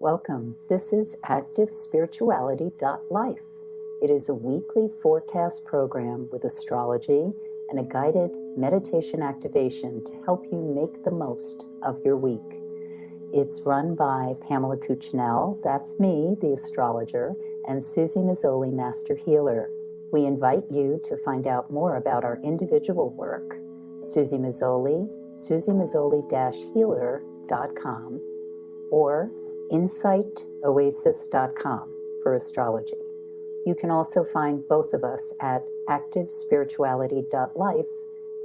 Welcome. This is ActiveSpirituality.life. It is a weekly forecast program with astrology and a guided meditation activation to help you make the most of your week. It's run by Pamela Cucinell, that's me, the astrologer, and Suzy Meszoly, Master Healer. We invite you to find out more about our individual work. Suzy Meszoly, SuzyMeszoly-healer.com, or insightoasis.com for astrology. You can also find both of us at activespirituality.life,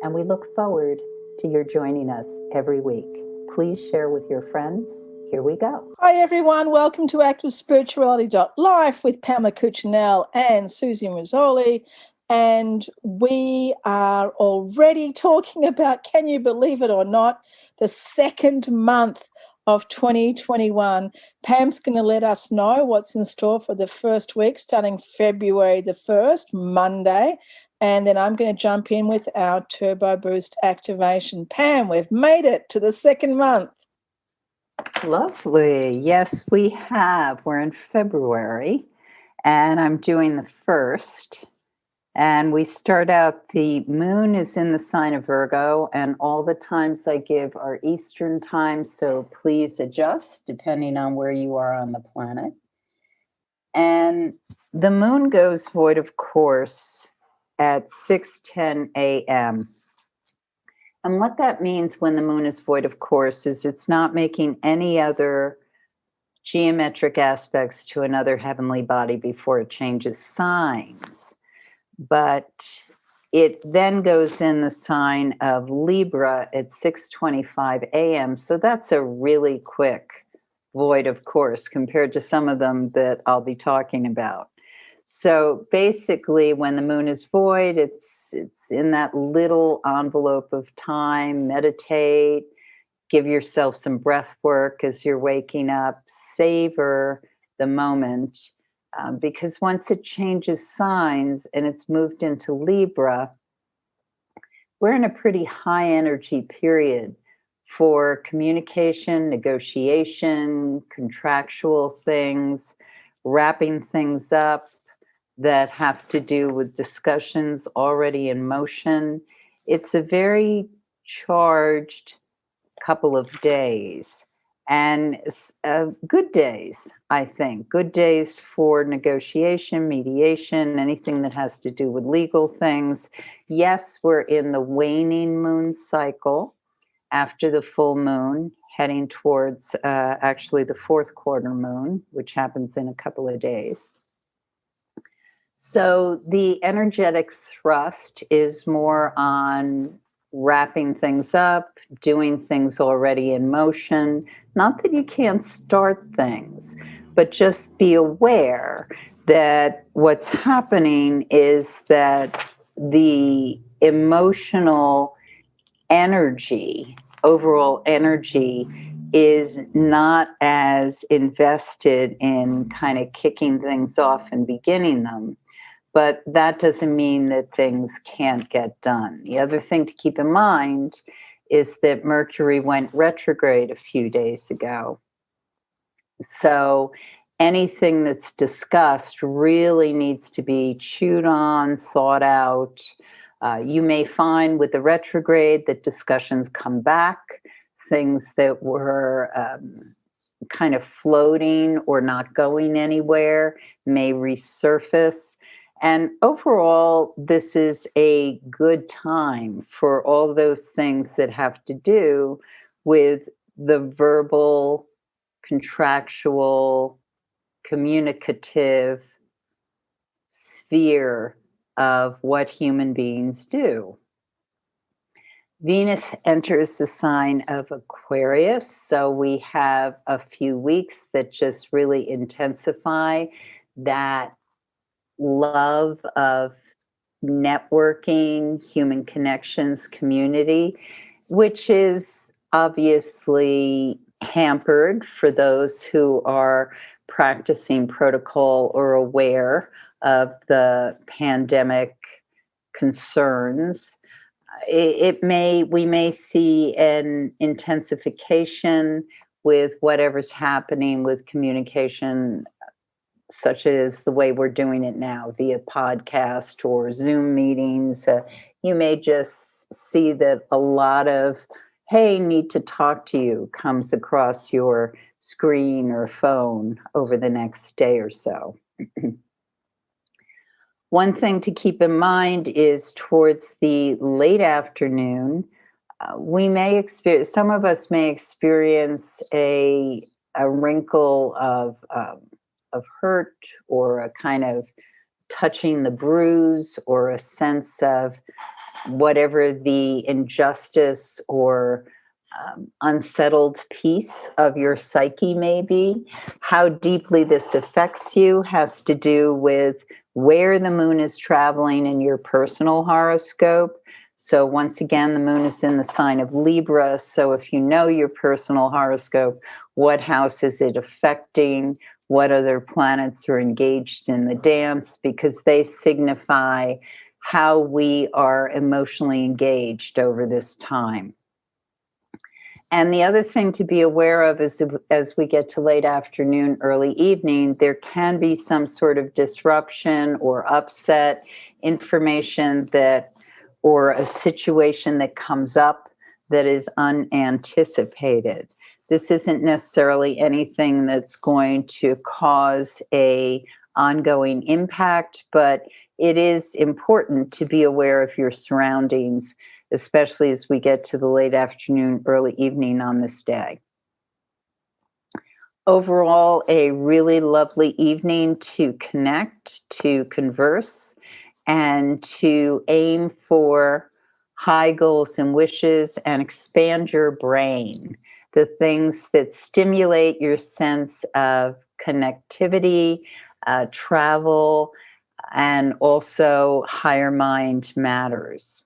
and we look forward to your joining us every week. Please share with your friends. Here we go. Hi, everyone. Welcome to activespirituality.life with Pamela Cucinell and Suzy Meszoly. And we are already talking about, can you believe it or not, the second month of 2021. Pam's going to let us know what's in store for the first week, starting February the 1st, Monday. And then I'm going to jump in with our Turbo Boost activation. Pam, we've made it to the second month. Lovely. Yes, we have. We're in February, and I'm doing the first. And we start out, the moon is in the sign of Virgo, and all the times I give are Eastern time, so please adjust depending on where you are on the planet. And the moon goes void of course at 6:10 a.m. And what that means when the moon is void of course is it's not making any other geometric aspects to another heavenly body before it changes signs. But it then goes in the sign of Libra at 6:25 a.m. So that's a really quick void of course compared to some of them that I'll be talking about. So basically, when the moon is void, it's in that little envelope of time. Meditate, give yourself some breath work as you're waking up, savor the moment. Because once it changes signs and it's moved into Libra, we're in a pretty high energy period for communication, negotiation, contractual things, wrapping things up that have to do with discussions already in motion. It's a very charged couple of days. And good days, I think. Good days for negotiation, mediation, anything that has to do with legal things. Yes, we're in the waning moon cycle after the full moon, heading towards actually the fourth quarter moon, which happens in a couple of days. So the energetic thrust is more on wrapping things up, doing things already in motion. Not that you can't start things, but just be aware that what's happening is that the emotional energy, overall energy, is not as invested in kind of kicking things off and beginning them. But that doesn't mean that things can't get done. The other thing to keep in mind is that Mercury went retrograde a few days ago. So anything that's discussed really needs to be chewed on, thought out. You may find with the retrograde that discussions come back, things that were kind of floating or not going anywhere may resurface. And overall, this is a good time for all those things that have to do with the verbal, contractual, communicative sphere of what human beings do. Venus enters the sign of Aquarius, so we have a few weeks that just really intensify that love of networking, human connections, community, which is obviously hampered for those who are practicing protocol or aware of the pandemic concerns. We may see an intensification with whatever's happening with communication, such as the way we're doing it now via podcast or Zoom meetings. You may just see that a lot of, hey, need to talk to you comes across your screen or phone over the next day or so. One thing to keep in mind is towards the late afternoon, we may experience, some of us may experience a wrinkle of hurt, or a kind of touching the bruise, or a sense of whatever the injustice or unsettled piece of your psyche may be. How deeply this affects you has to do with where the moon is traveling in your personal horoscope. So once again, the moon is in the sign of Libra. So if you know your personal horoscope, what house is it affecting? What other planets are engaged in the dance? Because they signify how we are emotionally engaged over this time. And the other thing to be aware of is, as we get to late afternoon, early evening, there can be some sort of disruption or upset information that, or a situation that comes up that is unanticipated. This isn't necessarily anything that's going to cause a ongoing impact, but it is important to be aware of your surroundings, especially as we get to the late afternoon, early evening on this day. Overall, a really lovely evening to connect, to converse, and to aim for high goals and wishes and expand your brain. The things that stimulate your sense of connectivity, travel, and also higher mind matters.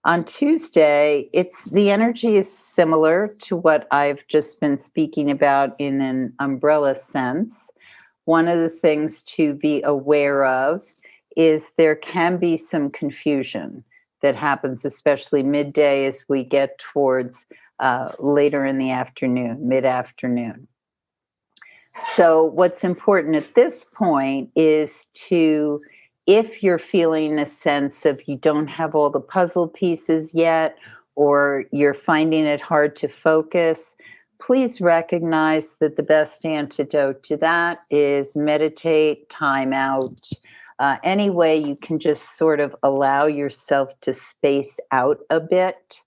On Tuesday, the energy is similar to what I've just been speaking about in an umbrella sense. One of the things to be aware of is there can be some confusion that happens, especially midday as we get towards later in the afternoon, mid-afternoon. So what's important at this point is to, if you're feeling a sense of you don't have all the puzzle pieces yet, or you're finding it hard to focus, please recognize that the best antidote to that is meditate, time out. Any way you can just sort of allow yourself to space out a bit.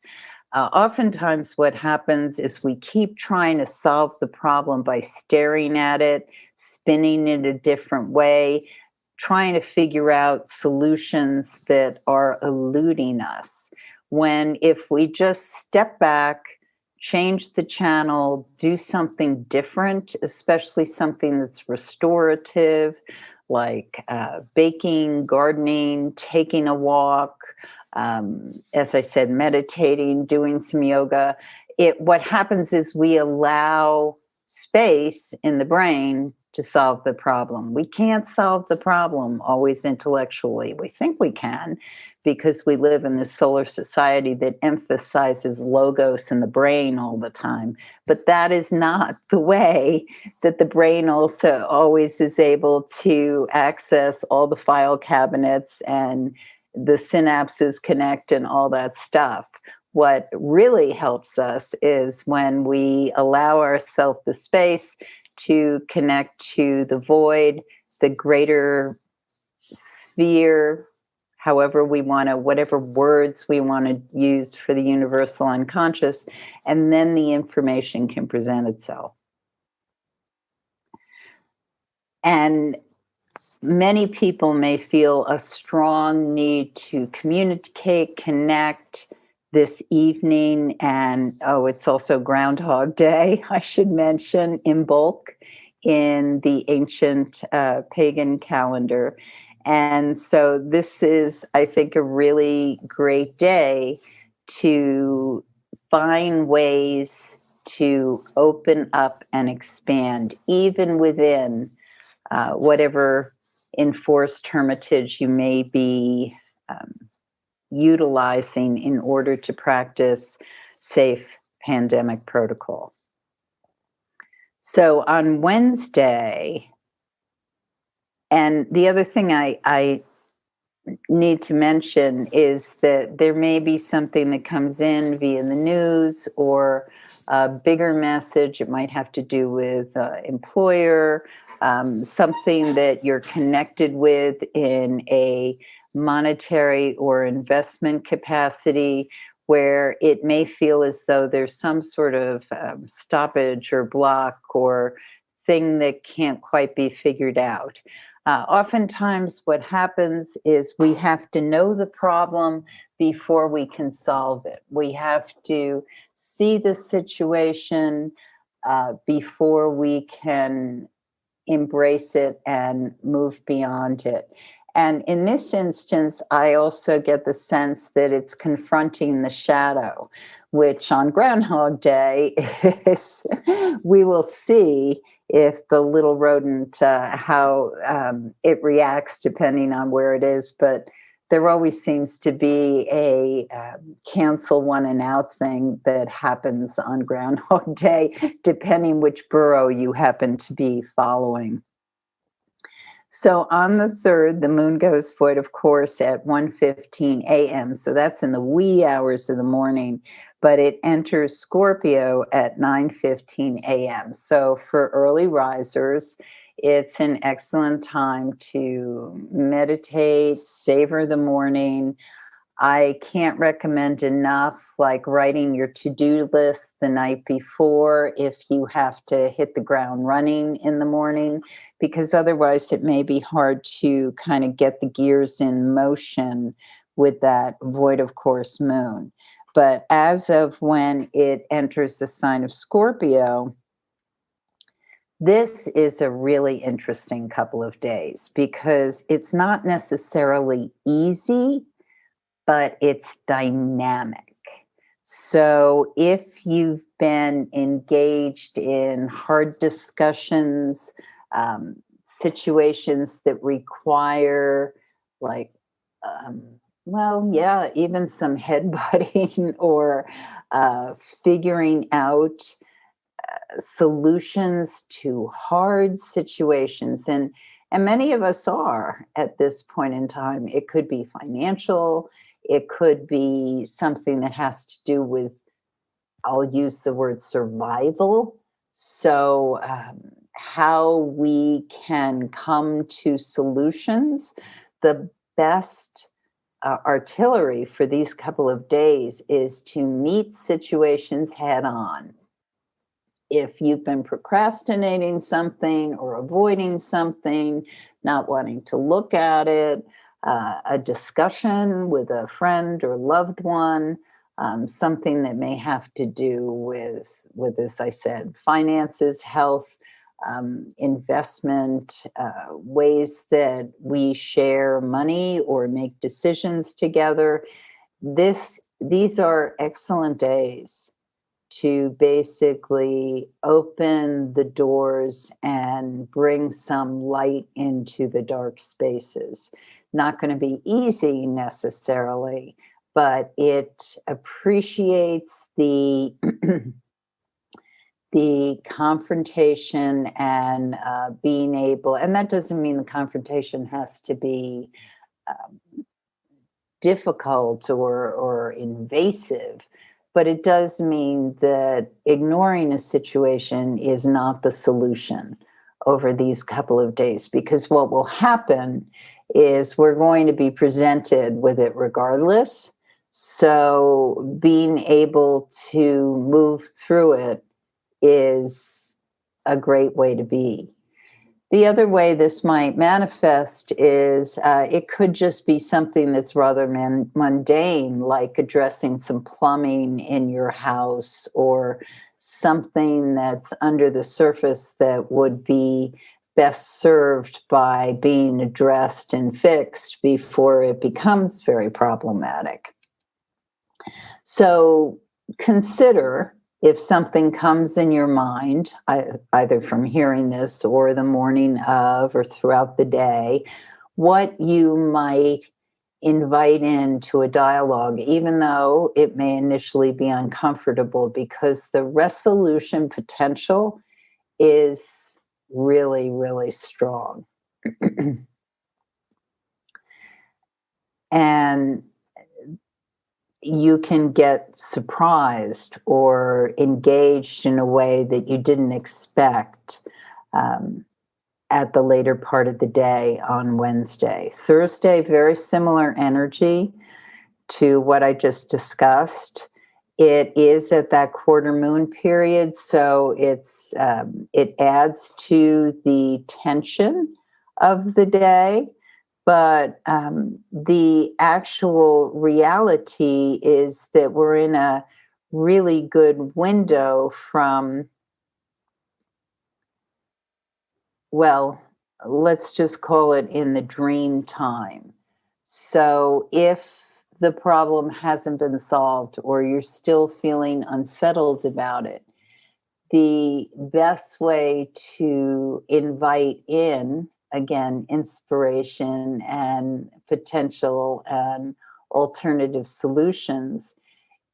Oftentimes what happens is we keep trying to solve the problem by staring at it, spinning it a different way, trying to figure out solutions that are eluding us. When if we just step back, change the channel, do something different, especially something that's restorative, like baking, gardening, taking a walk, as I said, meditating, doing some yoga. What happens is we allow space in the brain to solve the problem. We can't solve the problem always intellectually. We think we can because we live in this solar society that emphasizes logos in the brain all the time. But that is not the way that the brain also always is able to access all the file cabinets and the synapses connect and all that stuff. What really helps us is when we allow ourselves the space to connect to the void, the greater sphere, however we want to, whatever words we want to use for the universal unconscious, and then the information can present itself. And many people may feel a strong need to communicate, connect this evening, and it's also Groundhog Day, I should mention, in bulk in the ancient pagan calendar. And so this is, I think, a really great day to find ways to open up and expand, even within whatever enforced hermitage you may be utilizing in order to practice safe pandemic protocol. So on Wednesday, and the other thing I need to mention is that there may be something that comes in via the news or a bigger message. It might have to do with employer, something that you're connected with in a monetary or investment capacity, where it may feel as though there's some sort of stoppage or block or thing that can't quite be figured out. Oftentimes, what happens is we have to know the problem before we can solve it. We have to see the situation before we can embrace it and move beyond it. And in this instance, I also get the sense that it's confronting the shadow, which on Groundhog Day is we will see if the little rodent, how it reacts depending on where it is. But there always seems to be a cancel one and out thing that happens on Groundhog Day, depending which burrow you happen to be following. So on the 3rd, the moon goes void, of course, at 1:15 a.m. So that's in the wee hours of the morning, but it enters Scorpio at 9:15 a.m. So for early risers, it's an excellent time to meditate, savor the morning. I can't recommend enough, like writing your to-do list the night before if you have to hit the ground running in the morning, because otherwise it may be hard to kind of get the gears in motion with that void of course moon. But as of when it enters the sign of Scorpio, this is a really interesting couple of days because it's not necessarily easy, but it's dynamic. So if you've been engaged in hard discussions, situations that require, like, well, yeah, even some headbutting or figuring out solutions to hard situations, and many of us are at this point in time. It could be financial, it could be something that has to do with, I'll use the word survival. So how we can come to solutions. The best artillery for these couple of days is to meet situations head on. If you've been procrastinating something or avoiding something, not wanting to look at it, a discussion with a friend or loved one, something that may have to do with, as I said, finances, health, investment, ways that we share money or make decisions together. These are excellent days to basically open the doors and bring some light into the dark spaces. Not going to be easy necessarily, but it appreciates the the confrontation and being able, and that doesn't mean the confrontation has to be difficult or invasive, but it does mean that ignoring a situation is not the solution over these couple of days, because what will happen is we're going to be presented with it regardless. So being able to move through it is a great way to be. The other way this might manifest is it could just be something that's rather mundane, like addressing some plumbing in your house or something that's under the surface that would be best served by being addressed and fixed before it becomes very problematic. So consider, if something comes in your mind, either from hearing this or the morning of or throughout the day, what you might invite into a dialogue, even though it may initially be uncomfortable, because the resolution potential is really, really strong. And you can get surprised or engaged in a way that you didn't expect at the later part of the day on Wednesday. Thursday, very similar energy to what I just discussed. It is at that quarter moon period, so it adds to the tension of the day. But the actual reality is that we're in a really good window from, well, let's just call it in the dream time. So if the problem hasn't been solved or you're still feeling unsettled about it, the best way to invite in, again, inspiration and potential and alternative solutions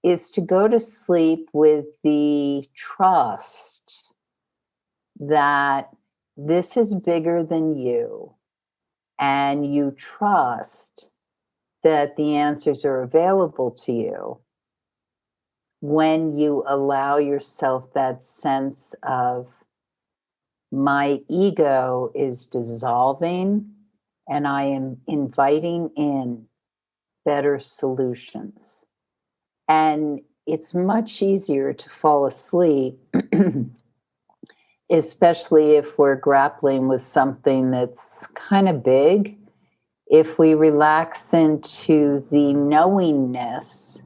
is to go to sleep with the trust that this is bigger than you, and you trust that the answers are available to you when you allow yourself that sense of my ego is dissolving and I am inviting in better solutions. And it's much easier to fall asleep, especially if we're grappling with something that's kind of big. If we relax into the knowingness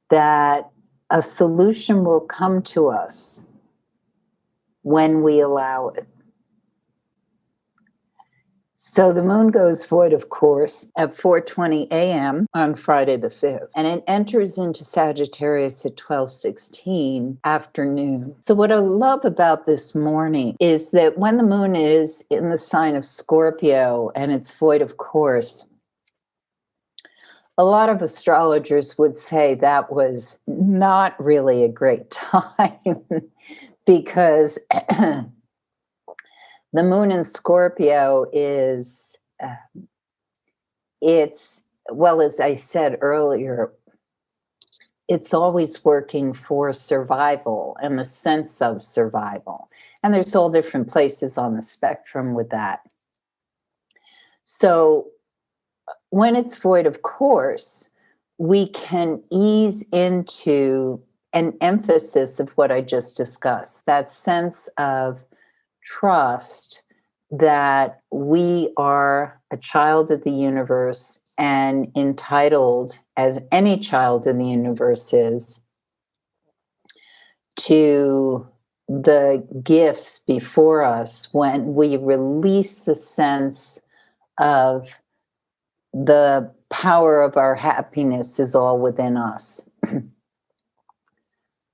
that a solution will come to us when we allow it. So the moon goes void, of course, at 4:20 a.m. on Friday the 5th, and it enters into Sagittarius at 12:16 afternoon. So what I love about this morning is that when the moon is in the sign of Scorpio and it's void, of course, a lot of astrologers would say that was not really a great time because the moon in Scorpio is, well, as I said earlier, it's always working for survival and the sense of survival. And there's all different places on the spectrum with that. So when it's void, of course, we can ease into an emphasis of what I just discussed, that sense of trust that we are a child of the universe and entitled, as any child in the universe is, to the gifts before us when we release the sense of the power of our happiness is all within us.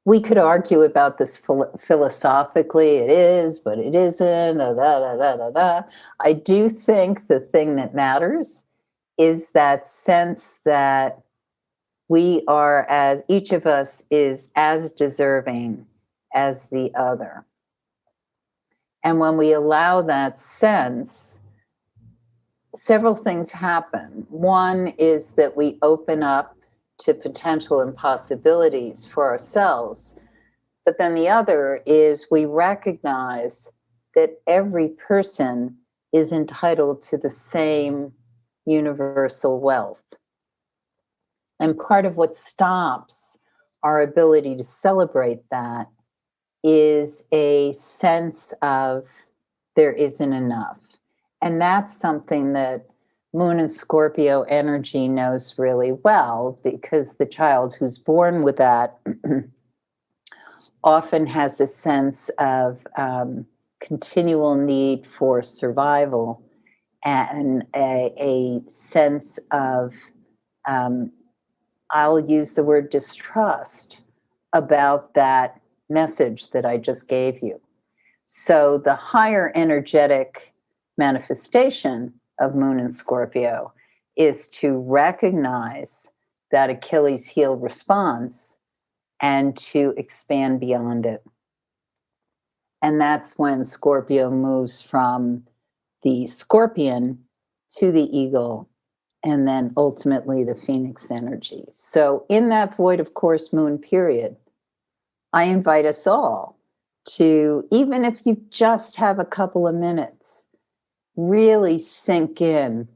We could argue about this philosophically. It is, but it isn't. I do think the thing that matters is that sense that we are, as each of us is as deserving as the other. And when we allow that sense, several things happen. One is that we open up to potential and possibilities for ourselves. But then the other is we recognize that every person is entitled to the same universal wealth. And part of what stops our ability to celebrate that is a sense of there isn't enough. And that's something that Moon and Scorpio energy knows really well, because the child who's born with that often has a sense of continual need for survival and a sense of, I'll use the word distrust about that message that I just gave you. So the higher energetic manifestation of Moon in Scorpio is to recognize that Achilles heel response and to expand beyond it. And that's when Scorpio moves from the scorpion to the eagle, and then ultimately the phoenix energy. So in that void of course moon period, I invite us all to, even if you just have a couple of minutes, really sink in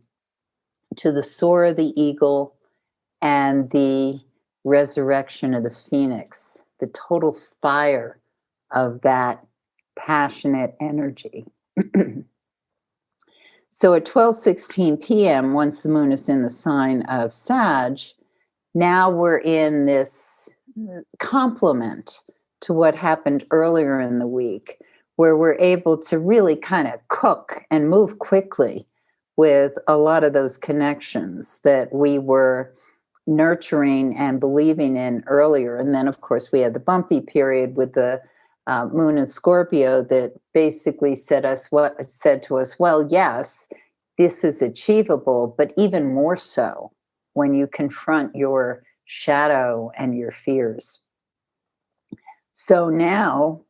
to the soar of the eagle and the resurrection of the phoenix, the total fire of that passionate energy. So at 12:16 p.m., once the moon is in the sign of Sag, now we're in this complement to what happened earlier in the week, where we're able to really kind of cook and move quickly with a lot of those connections that we were nurturing and believing in earlier. And then, of course, we had the bumpy period with the moon in Scorpio that basically said to us, well, yes, this is achievable, but even more so when you confront your shadow and your fears. So now,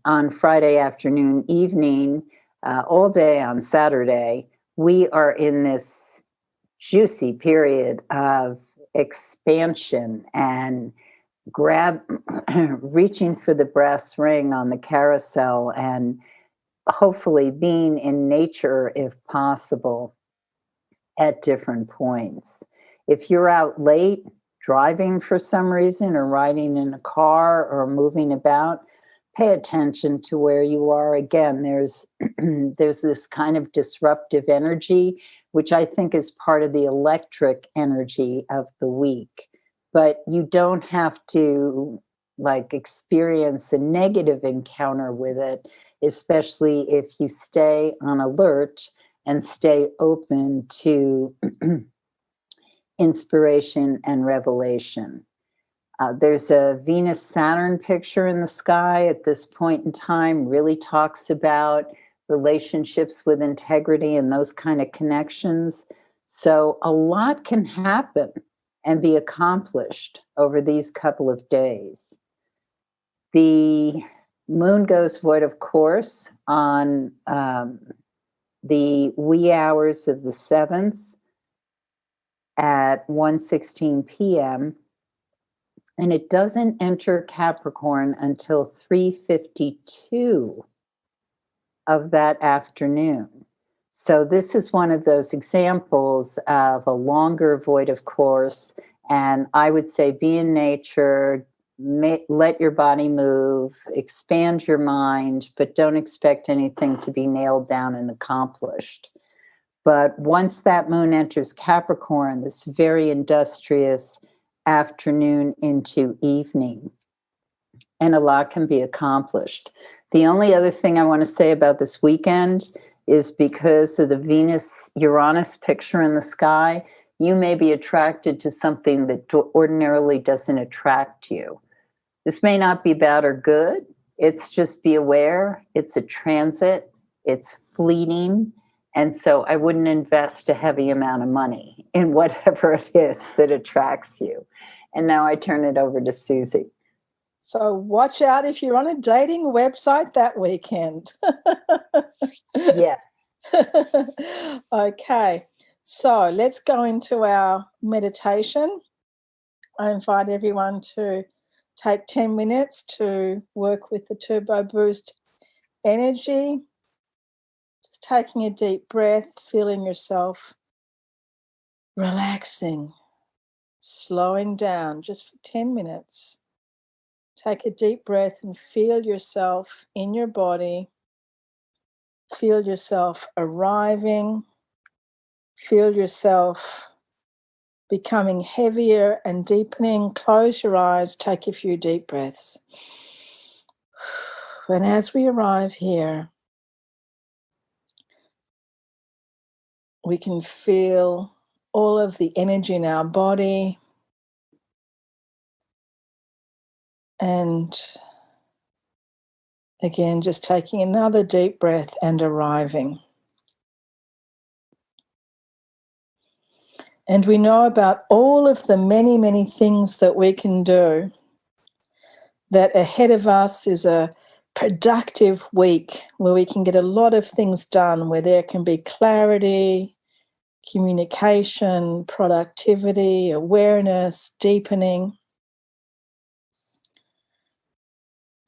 on Friday afternoon, evening, all day on Saturday, we are in this juicy period of expansion and reaching for the brass ring on the carousel, and hopefully being in nature if possible at different points. If you're out late driving for some reason, or riding in a car, or moving about, pay attention to where you are. Again, there's this kind of disruptive energy, which I think is part of the electric energy of the week. But you don't have to experience a negative encounter with it, especially if you stay on alert and stay open to inspiration and revelation. There's a Venus-Saturn picture in the sky at this point in time, really talks about relationships with integrity and those kind of connections. So a lot can happen and be accomplished over these couple of days. The moon goes void, of course, on the wee hours of the 7th at 1:16 p.m., and it doesn't enter Capricorn until 3:52 of that afternoon. So this is one of those examples of a longer void of course, and I would say be in nature, let your body move, expand your mind, but don't expect anything to be nailed down and accomplished. But once that moon enters Capricorn, this very industrious afternoon into evening, and a lot can be accomplished. The only other thing I want to say about this weekend is because of the Venus-Uranus picture in the sky, you may be attracted to something that ordinarily doesn't attract you. This may not be bad or good. It's just be aware. It's a transit. It's fleeting. And so I wouldn't invest a heavy amount of money in whatever it is that attracts you. And now I turn it over to Suzy. So watch out if you're on a dating website that weekend. Yes. Okay. So let's go into our meditation. I invite everyone to take 10 minutes to work with the Turbo Boost energy. Just taking a deep breath, feeling yourself relaxing, slowing down just for 10 minutes. Take a deep breath and feel yourself in your body. Feel yourself arriving. Feel yourself becoming heavier and deepening. Close your eyes, take a few deep breaths. And as we arrive here, we can feel all of the energy in our body. And again, just taking another deep breath and arriving. And we know about all of the many, many things that we can do, that ahead of us is a productive week where we can get a lot of things done, where there can be clarity, communication, productivity, awareness, deepening.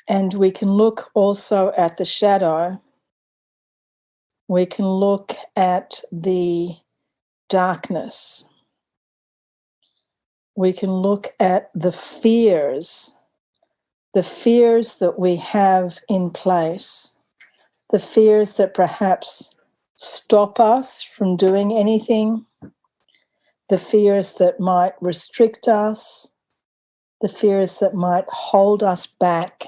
And we can look also at the shadow. We can look at the darkness. We can look at the fears that we have in place, the fears that perhaps stop us from doing anything, the fears that might restrict us, the fears that might hold us back.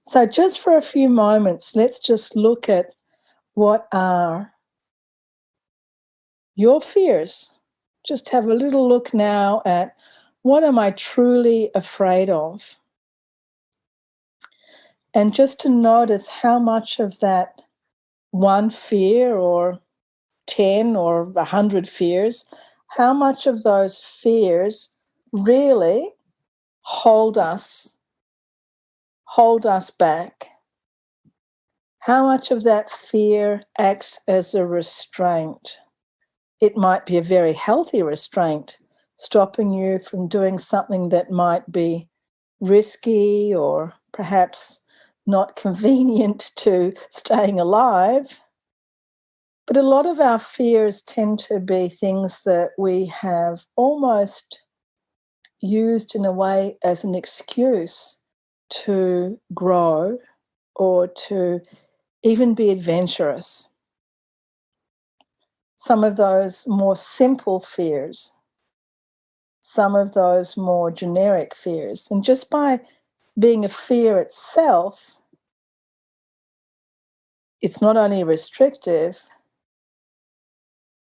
So just for a few moments, let's just look at what are your fears. Just have a little look now at what am I truly afraid of? And just to notice how much of that one fear or 10 or 100 fears, how much of those fears really hold us back. How much of that fear acts as a restraint? It might be a very healthy restraint, stopping you from doing something that might be risky or perhaps not convenient to staying alive. But a lot of our fears tend to be things that we have almost used in a way as an excuse to grow or to even be adventurous. Some of those more simple fears, some of those more generic fears. And just by being a fear itself, it's not only restrictive,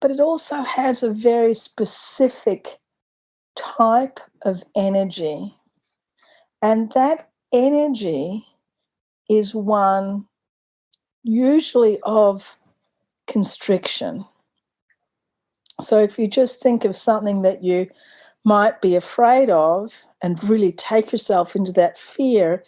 but it also has a very specific type of energy. And that energy is one usually of constriction. So if you just think of something that you might be afraid of and really take yourself into that fear,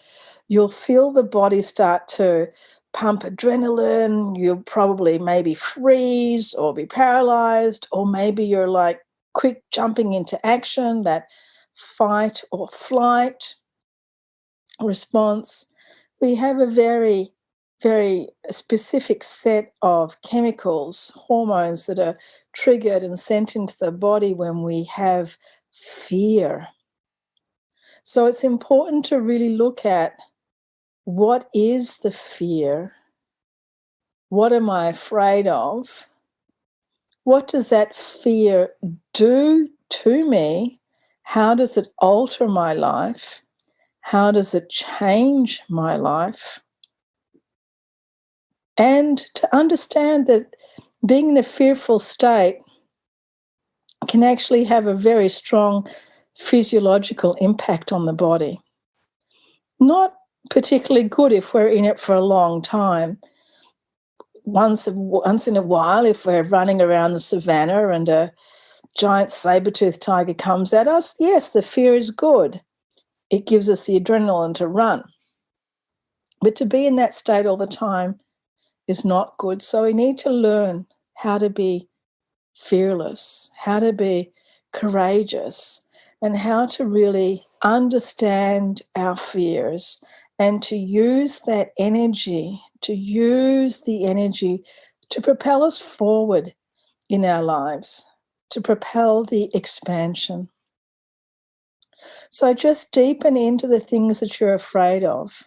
you'll feel the body start to pump adrenaline. You'll probably maybe freeze or be paralyzed, or maybe you're like quick jumping into action, that fight or flight response. We have a very, very specific set of chemicals, hormones that are triggered and sent into the body when we have fear. So it's important to really look at what is the fear? What am I afraid of? What does that fear do to me? How does it alter my life? How does it change my life? And to understand that being in a fearful state can actually have a very strong physiological impact on the body. Not particularly good if we're in it for a long time. Once in a while, if we're running around the savannah and a giant saber-toothed tiger comes at us, yes, the fear is good. It gives us the adrenaline to run. But to be in that state all the time is not good. So we need to learn how to be fearless, how to be courageous, and how to really understand our fears and to use that energy, to propel us forward in our lives, to propel the expansion. So just deepen into the things that you're afraid of.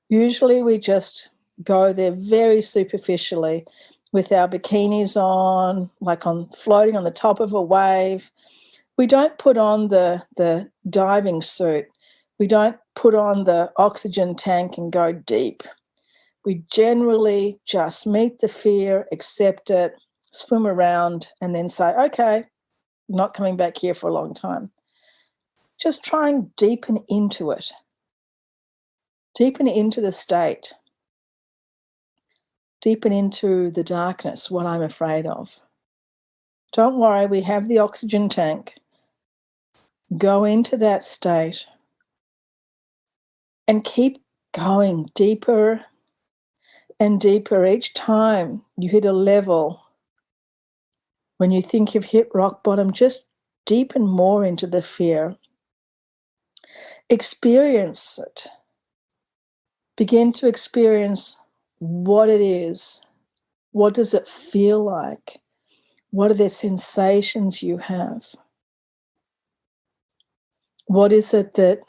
Usually we just go there very superficially with our bikinis on, like floating on the top of a wave. We don't put on the diving suit. We don't put on the oxygen tank and go deep. We generally just meet the fear, accept it, swim around, and then say, okay, I'm not coming back here for a long time. Just try and deepen into it. Deepen into the state. Deepen into the darkness, what I'm afraid of. Don't worry, we have the oxygen tank. Go into that state and keep going deeper and deeper each time you hit a level. When you think you've hit rock bottom, just deepen more into the fear. Experience it. Begin to experience what it is. What does it feel like? What are the sensations you have? What is it that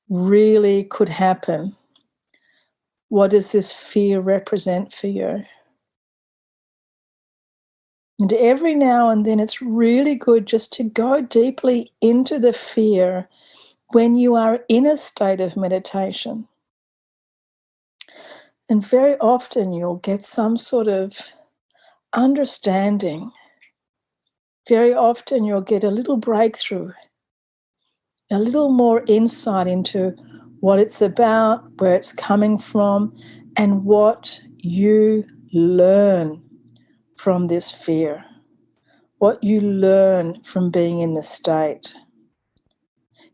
really could happen? What does this fear represent for you? And every now and then it's really good just to go deeply into the fear when you are in a state of meditation. And very often you'll get some sort of understanding. Very often you'll get a little breakthrough, a little more insight into what it's about, where it's coming from, and what you learn from this fear, what you learn from being in the state.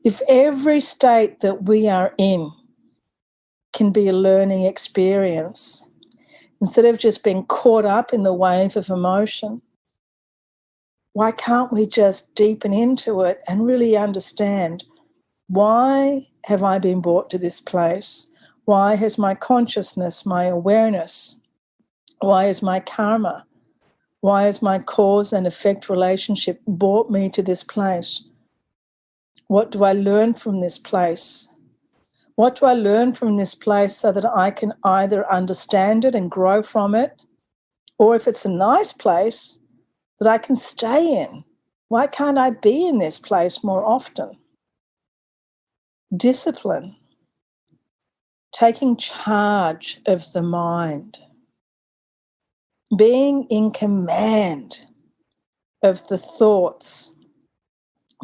If every state that we are in can be a learning experience, instead of just being caught up in the wave of emotion, why can't we just deepen into it and really understand, why have I been brought to this place? Why has my consciousness, my awareness, why is my karma, why is my cause and effect relationship brought me to this place? What do I learn from this place? What do I learn from this place so that I can either understand it and grow from it, or if it's a nice place, that I can stay in? Why can't I be in this place more often? Discipline, taking charge of the mind, being in command of the thoughts,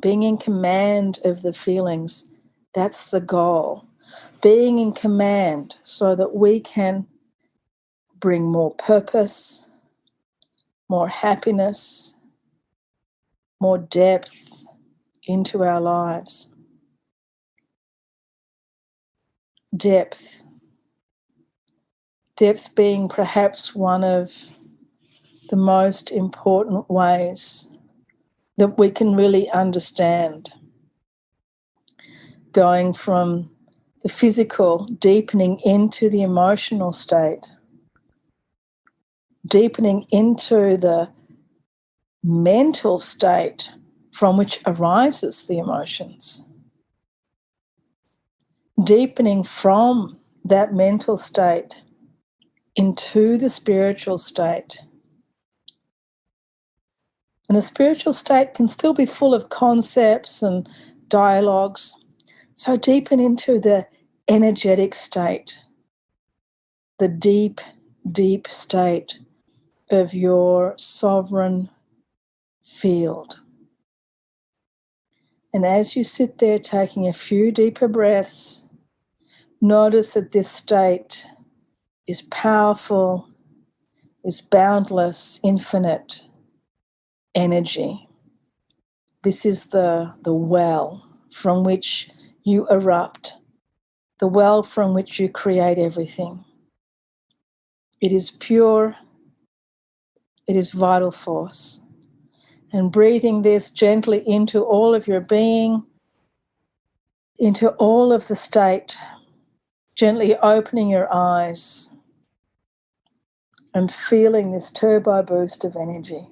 being in command of the feelings. That's the goal. Being in command so that we can bring more purpose, more happiness, more depth into our lives. Depth. Depth being perhaps one of the most important ways that we can really understand. Going from the physical, deepening into the emotional state, deepening into the mental state from which arises the emotions, deepening from that mental state into the spiritual state. And the spiritual state can still be full of concepts and dialogues. So deepen into the energetic state, the deep, deep state of your sovereign field. And as you sit there taking a few deeper breaths, notice that this state is powerful, is boundless, infinite energy. This is the well from which you erupt, the well from which you create everything. It is pure, it is vital force. And breathing this gently into all of your being, into all of the state, gently opening your eyes and feeling this turbo boost of energy.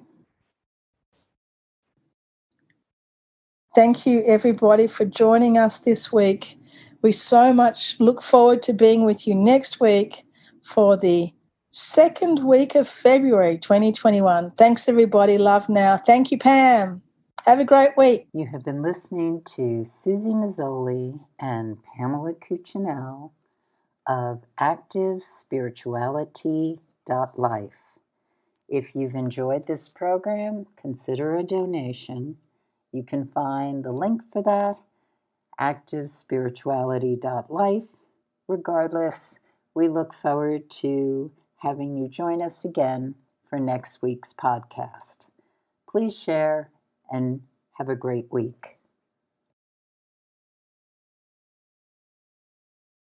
Thank you, everybody, for joining us this week. We so much look forward to being with you next week for the second week of February 2021. Thanks, everybody. Love now. Thank you, Pam. Have a great week. You have been listening to Suzy Meszoly and Pamela Cucinell of ActiveSpirituality.life. If you've enjoyed this program, consider a donation. You can find the link for that, ActiveSpirituality.life. Regardless, we look forward to having you join us again for next week's podcast. Please share and have a great week.